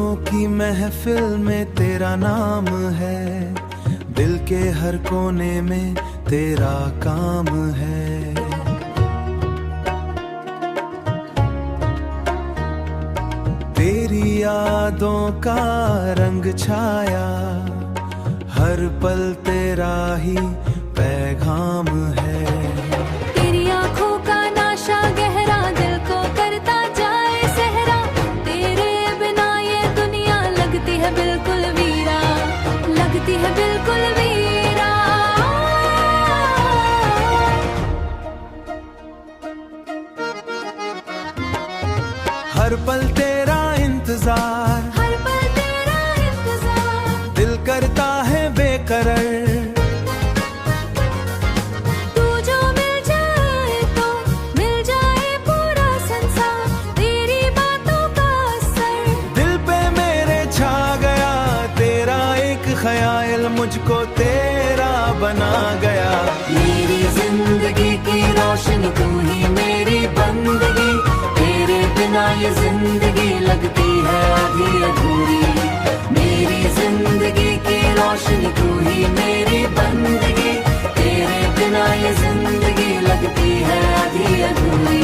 फूलों की महफिल में तेरा नाम है, दिल के हर कोने में तेरा काम है। तेरी यादों का रंग छाया, हर पल तेरा ही पैगाम है। तेरी आंखों का नाशा गहरा दिल को करता जाए सहरा, तेरे बिना ये दुनिया लगती है बिल्कुल वीरा, लगती है बिल्कुल वीरा। हर पल तेरा इंतजार, हर पल तेरा इंतजार, दिल करता है बेकरार। तू जो मिल जाए तो मिल जाए पूरा संसार, तेरी बातों का असर दिल पे मेरे छा गया, तेरा एक ख्याल मुझको तेरा बना गया। मेरी जिंदगी की रोशनी तू ही मेरी बंदगी, तेरे बिना ये जिंदगी लगती है आधी अधूरी। मेरी जिंदगी की रोशनी तू ही मेरी बंदगी, तेरे बिना ये जिंदगी लगती है आधी अधूरी।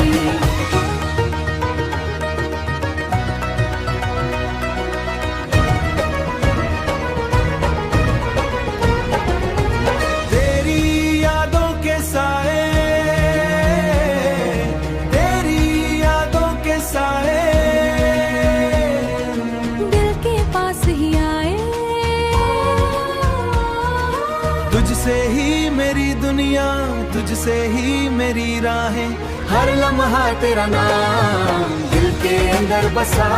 तेरी यादों के साए, तेरी यादों के साए दिल के पास ही आए, तुझसे ही मेरी दुनिया, तुझसे ही मेरी राहें, हर लम्हा तेरा नाम दिल के अंदर बसा।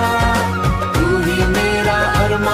तू ही मेरा अरमान